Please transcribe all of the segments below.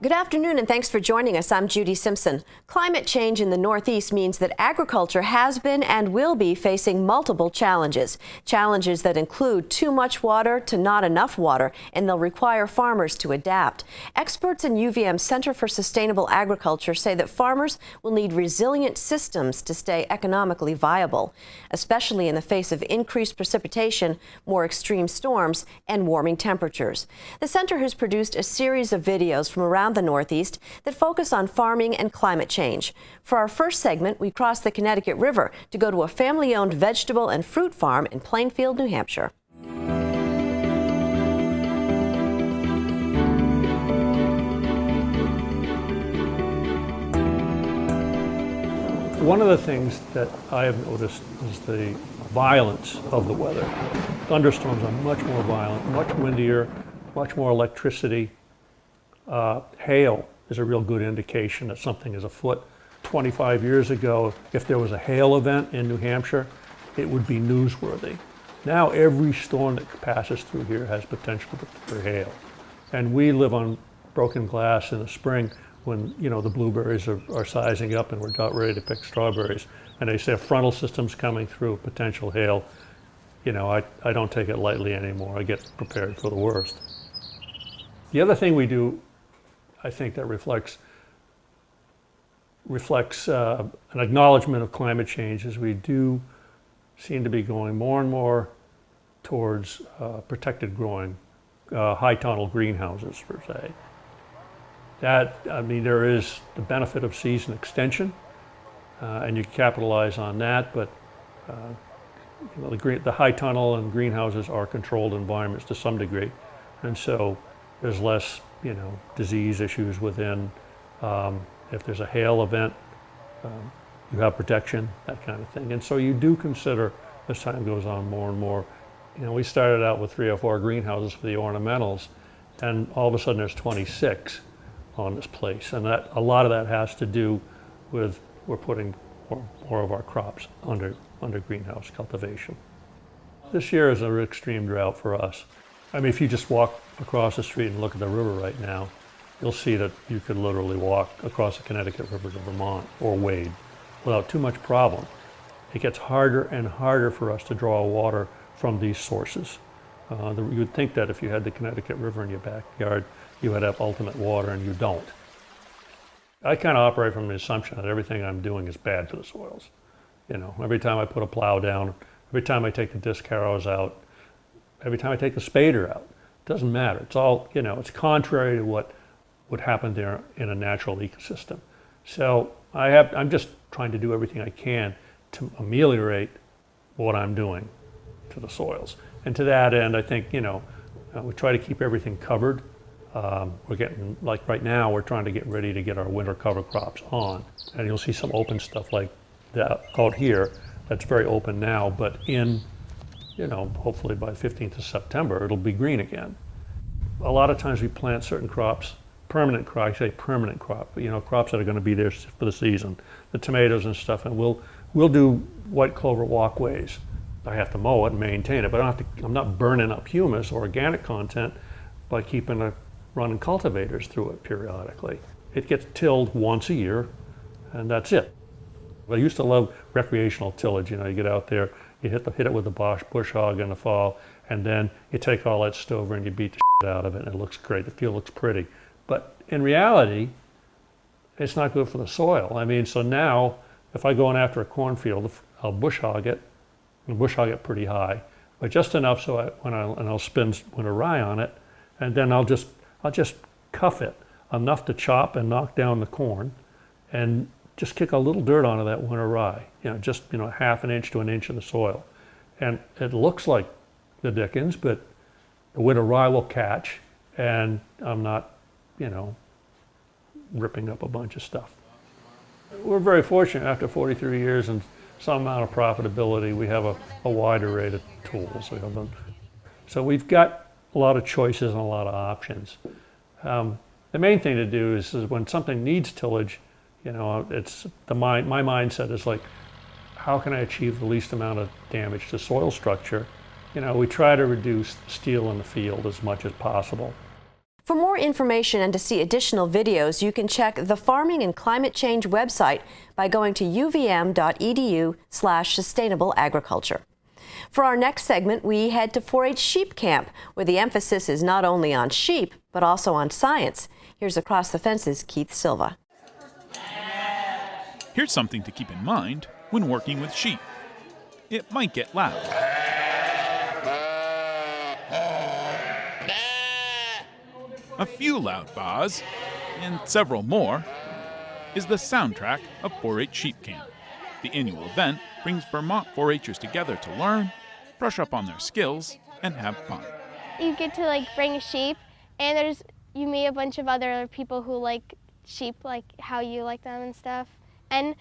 Good afternoon and thanks for joining us. I'm Judy Simpson. Climate change in the Northeast means that agriculture has been and will be facing multiple challenges. Challenges that include too much water to not enough water, and they'll require farmers to adapt. Experts in UVM's Center for Sustainable Agriculture say that farmers will need resilient systems to stay economically viable, especially in the face of increased precipitation, more extreme storms, and warming temperatures. The center has produced a series of videos from around the Northeast that focus on farming and climate change. For our first segment, we cross the Connecticut River to go to a family-owned vegetable and fruit farm in Plainfield, New Hampshire. One of the things that I have noticed is the violence of the weather. Thunderstorms are much more violent, much windier, much more electricity. Hail is a real good indication that something is afoot. 25 years ago, if there was a hail event in New Hampshire, it would be newsworthy. Now every storm that passes through here has potential for hail. And we live on broken glass in the spring when, you know, the blueberries are sizing up and we're about ready to pick strawberries. And they say a frontal system's coming through, potential hail. You know, I don't take it lightly anymore. I get prepared for the worst. The other thing we do, I think, that reflects an acknowledgement of climate change is we do seem to be going more and more towards protected growing, high tunnel greenhouses per se. That, I mean, there is the benefit of season extension, and you capitalize on that, but you know, the high tunnel and greenhouses are controlled environments to some degree, and so there's less, you know, disease issues within. If there's a hail event, you have protection, that kind of thing. And so you do consider, as time goes on, more and more. You know, we started out with 3 or 4 greenhouses for the ornamentals, and all of a sudden there's 26 on this place. And that, a lot of that has to do with we're putting more of our crops under greenhouse cultivation. This year is an extreme drought for us. I mean, if you just walk across the street and look at the river right now, you'll see that you could literally walk across the Connecticut River to Vermont or wade without too much problem. It gets harder and harder for us to draw water from these sources. You would think that if you had the Connecticut River in your backyard, you would have ultimate water, and you don't. I kind of operate from the assumption that everything I'm doing is bad for the soils. You know, every time I put a plow down, every time I take the disc harrows out, every time I take the spader out, it doesn't matter. It's all, you know, it's contrary to what would happen there in a natural ecosystem. So I'm just trying to do everything I can to ameliorate what I'm doing to the soils. And to that end, I think, you know, we try to keep everything covered. We're getting, like right now, we're trying to get ready to get our winter cover crops on. And you'll see some open stuff like that out here that's very open now, but in, you know, hopefully by 15th of September, it'll be green again. A lot of times we plant certain crops, permanent crops, I say permanent crop, you know, crops that are going to be there for the season, the tomatoes and stuff, and we'll do white clover walkways. I have to mow it and maintain it, but I'm not burning up humus or organic content by keeping running cultivators through it periodically. It gets tilled once a year, and that's it. I used to love recreational tillage. You know, you get out there, you hit it with the bush hog in the fall, and then you take all that stover and you beat the shit out of it, and it looks great. The field looks pretty. But in reality, it's not good for the soil. I mean, so now, if I go in after a cornfield, I'll bush hog it, and bush hog it pretty high, but just enough so I'll spin winter rye on it, and then I'll just cuff it enough to chop and knock down the corn, and just kick a little dirt onto that winter rye, you know, just, you know, half an inch to an inch in the soil. And it looks like the dickens, but the winter rye will catch, and I'm not, you know, ripping up a bunch of stuff. We're very fortunate after 43 years and some amount of profitability, we have a wide array of tools. So we've got a lot of choices and a lot of options. The main thing to do is when something needs tillage, you know, my mindset is like, how can I achieve the least amount of damage to soil structure? You know, we try to reduce steel in the field as much as possible. For more information and to see additional videos, you can check the Farming and Climate Change website by going to uvm.edu/sustainable agriculture. For our next segment, we head to 4-H Sheep Camp, where the emphasis is not only on sheep, but also on science. Here's Across the Fence's Keith Silva. Here's something to keep in mind when working with sheep. It might get loud. A few loud baas, and several more, is the soundtrack of 4-H Sheep Camp. The annual event brings Vermont 4-Hers together to learn, brush up on their skills, and have fun. You get to bring a sheep, and you meet a bunch of other people who like sheep, like how you like them and stuff. And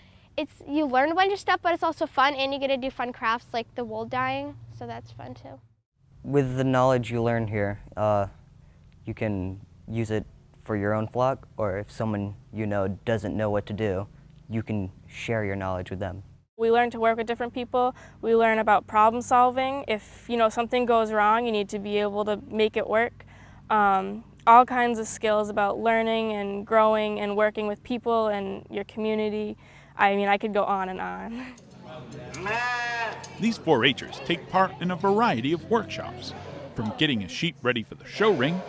you learn a bunch of stuff, but it's also fun, and you get to do fun crafts like the wool dyeing, so that's fun too. With the knowledge you learn here, you can use it for your own flock, or if someone you know doesn't know what to do, you can share your knowledge with them. We learn to work with different people. We learn about problem solving. If something goes wrong, you need to be able to make it work. All kinds of skills about learning and growing and working with people and your community. I mean, I could go on and on. These 4-Hers take part in a variety of workshops, from getting a sheep ready for the show ring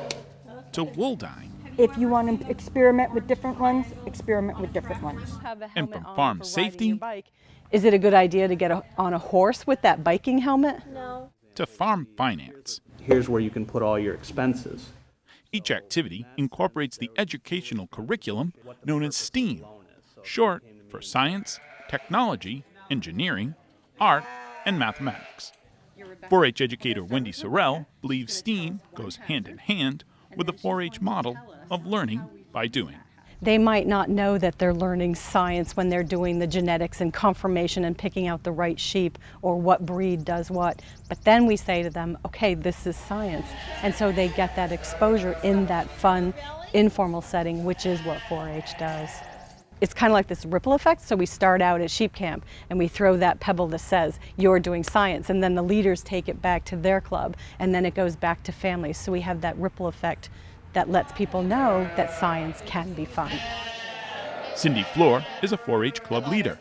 to wool dyeing. If you want to experiment with different ones, experiment with different ones. And from farm safety Is it a good idea to get on a horse with that biking helmet? No. to farm finance. Here's where you can put all your expenses. Each activity incorporates the educational curriculum known as STEAM, short for science, technology, engineering, art, and mathematics. 4-H educator Wendy Sorrell believes STEAM goes hand in hand with the 4-H model of learning by doing. They might not know that they're learning science when they're doing the genetics and conformation and picking out the right sheep or what breed does what. But then we say to them, okay, this is science. And so they get that exposure in that fun, informal setting, which is what 4-H does. It's kind of like this ripple effect. So we start out at sheep camp and we throw that pebble that says, you're doing science. And then the leaders take it back to their club. And then it goes back to families. So we have that ripple effect that lets people know that science can be fun. Cyndy Floor is a 4-H club leader.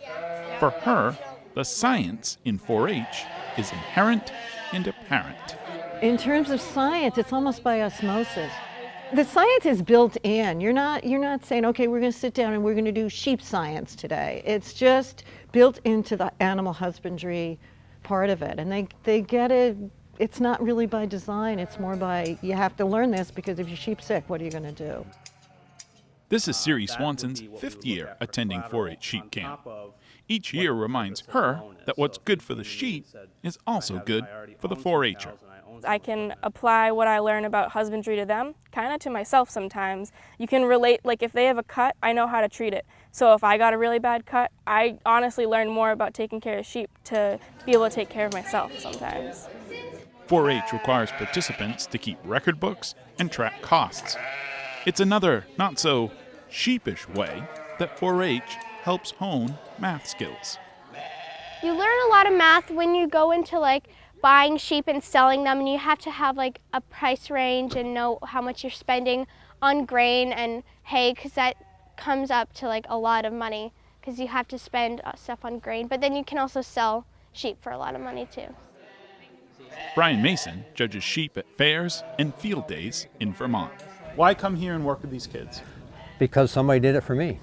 For her, the science in 4-H is inherent and apparent. In terms of science, it's almost by osmosis. The science is built in. You're not saying, okay, we're going to sit down and we're going to do sheep science today. It's just built into the animal husbandry part of it. And they get it. It's not really by design. It's more by, you have to learn this because if your sheep's sick, what are you going to do? This is Siri Swanson's 5th year attending 4-H sheep camp. Each year reminds her that what's good for the sheep is also good for the 4-H'er. I can apply what I learn about husbandry to them, kind of to myself sometimes. You can relate, like if they have a cut, I know how to treat it. So if I got a really bad cut, I honestly learn more about taking care of sheep to be able to take care of myself sometimes. 4-H requires participants to keep record books and track costs. It's another not-so-sheepish way that 4-H helps hone math skills. You learn a lot of math when you go into buying sheep and selling them, and you have to have a price range and know how much you're spending on grain and hay, because that comes up to a lot of money because you have to spend stuff on grain, but then you can also sell sheep for a lot of money too. Brian Mason judges sheep at fairs and field days in Vermont. Why come here and work with these kids? Because somebody did it for me,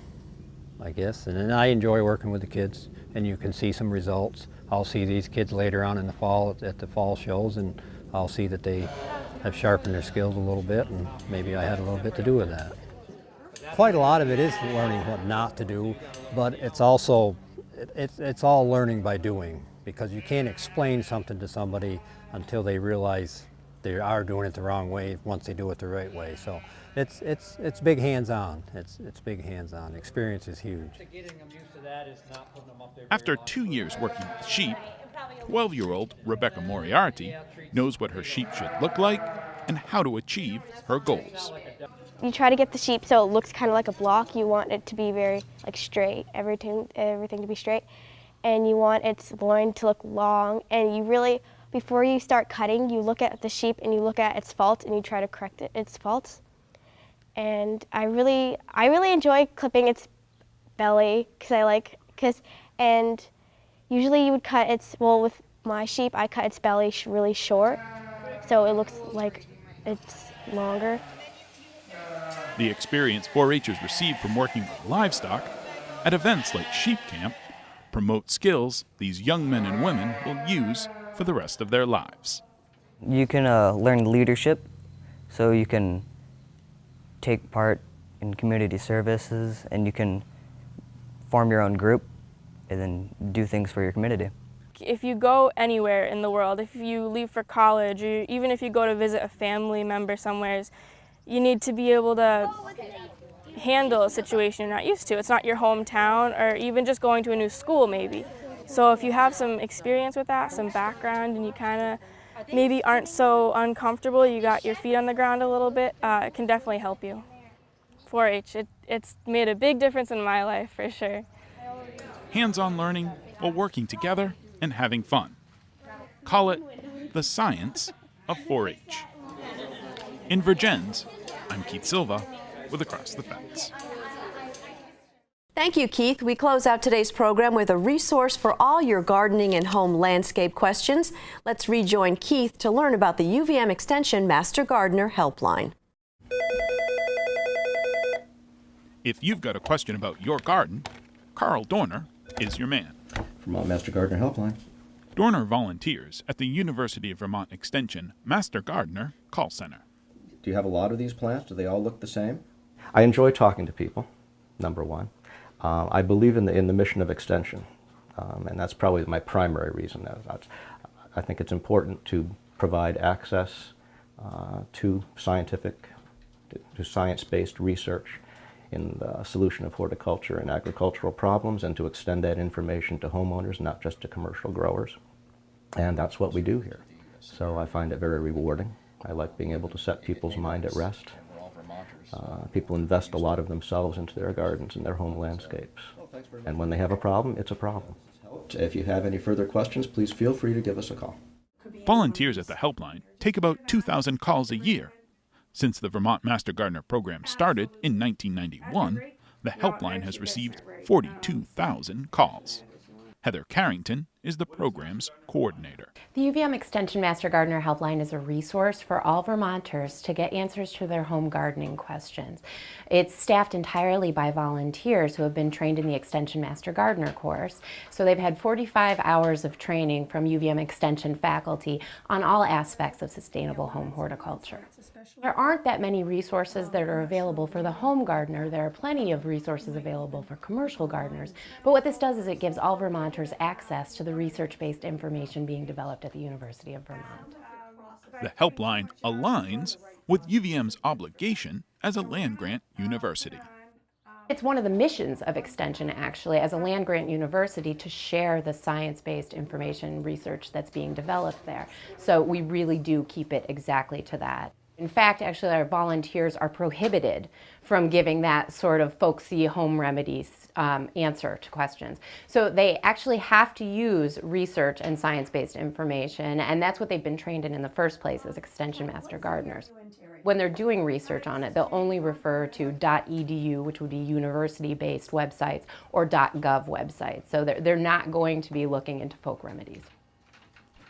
I guess, and I enjoy working with the kids, and you can see some results. I'll see these kids later on in the fall at the fall shows, and I'll see that they have sharpened their skills a little bit, and maybe I had a little bit to do with that. Quite a lot of it is learning what not to do, but it's also, it's all learning by doing, because you can't explain something to somebody until they realize they are doing it the wrong way once they do it the right way. So it's big hands-on. It's big hands-on. Experience is huge. After 2 years working with sheep, 12-year-old Rebecca Moriarty knows what her sheep should look like and how to achieve her goals. You try to get the sheep so it looks kind of like a block. You want it to be very straight, everything to be straight, and you want its loin to look long, and you really, before you start cutting, you look at the sheep and you look at its faults and you try to correct its faults. and I really enjoy clipping its belly and usually you would cut with my sheep I cut its belly really short, so it looks like it's longer. The experience 4-Hers receive from working with livestock at events like Sheep Camp promote skills these young men and women will use for the rest of their lives. You can learn leadership, so you can take part in community services, and you can form your own group and then do things for your community. If you go anywhere in the world, if you leave for college, or even if you go to visit a family member somewhere, you need to be able to handle a situation you're not used to. It's not your hometown, or even just going to a new school maybe. So if you have some experience with that, some background, and you kind of maybe aren't so uncomfortable, you got your feet on the ground a little bit, it can definitely help you. 4-H, it's made a big difference in my life for sure. Hands-on learning while working together and having fun. Call it the science of 4-H. In Virgins, I'm Keith Silva with Across the Fence. Thank you, Keith. We close out today's program with a resource for all your gardening and home landscape questions. Let's rejoin Keith to learn about the UVM Extension Master Gardener Helpline. If you've got a question about your garden, Carl Dorner is your man. Vermont Master Gardener Helpline. Dorner volunteers at the University of Vermont Extension Master Gardener Call Center. Do you have a lot of these plants? Do they all look the same? I enjoy talking to people, number one. I believe in the mission of extension, and that's probably my primary reason. I think it's important to provide access to science-based research in the solution of horticulture and agricultural problems, and to extend that information to homeowners, not just to commercial growers. And that's what we do here. So I find it very rewarding. I like being able to set people's mind at rest. People invest a lot of themselves into their gardens and their home landscapes. And when they have a problem, it's a problem. If you have any further questions, please feel free to give us a call. Volunteers at the Helpline take about 2,000 calls a year. Since the Vermont Master Gardener program started in 1991, the Helpline has received 42,000 calls. Heather Carrington is the program's coordinator. The UVM Extension Master Gardener Helpline is a resource for all Vermonters to get answers to their home gardening questions. It's staffed entirely by volunteers who have been trained in the Extension Master Gardener course. So they've had 45 hours of training from UVM Extension faculty on all aspects of sustainable home horticulture. There aren't that many resources that are available for the home gardener. There are plenty of resources available for commercial gardeners. But what this does is it gives all Vermonters access to the research-based information being developed at the University of Vermont. The Helpline aligns with UVM's obligation as a land-grant university. It's one of the missions of Extension, actually, as a land-grant university, to share the science-based information research that's being developed there. So we really do keep it exactly to that. In fact, actually, our volunteers are prohibited from giving that sort of folksy home remedies answer to questions. So they actually have to use research and science-based information, and that's what they've been trained in the first place as Extension Master Gardeners. When they're doing research on it, they'll only refer to .edu, which would be university-based websites, or .gov websites. So they're not going to be looking into folk remedies.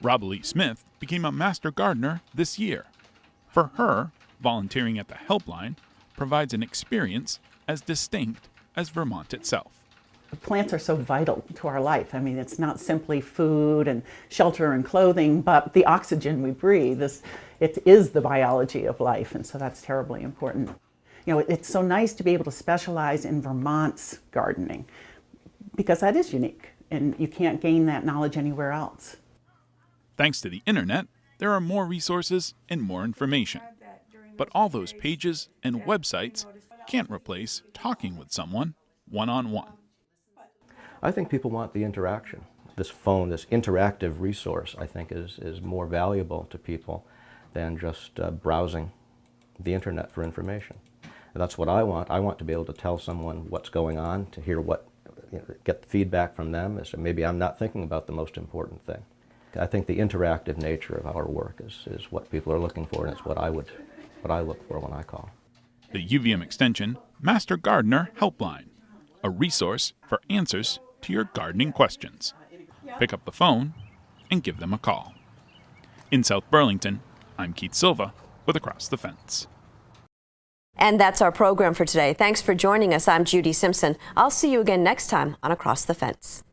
Rob Lee Smith became a Master Gardener this year. For her, volunteering at the Helpline provides an experience as distinct as Vermont itself. Plants are so vital to our life. I mean, it's not simply food and shelter and clothing, but the oxygen we breathe. It is the biology of life, and so that's terribly important. You know, it's so nice to be able to specialize in Vermont's gardening, because that is unique, and you can't gain that knowledge anywhere else. Thanks to the internet, there are more resources and more information. But all those pages and websites can't replace talking with someone one-on-one. I think people want the interaction. This phone, this interactive resource, I think is more valuable to people than just browsing the internet for information. And that's what I want. I want to be able to tell someone what's going on, to hear get feedback from them, as maybe I'm not thinking about the most important thing. I think the interactive nature of our work is what people are looking for, and it's what I look for when I call. The UVM Extension Master Gardener Helpline, a resource for answers to your gardening questions. Pick up the phone and give them a call. In South Burlington, I'm Keith Silva with Across the Fence. And that's our program for today. Thanks for joining us. I'm Judy Simpson. I'll see you again next time on Across the Fence.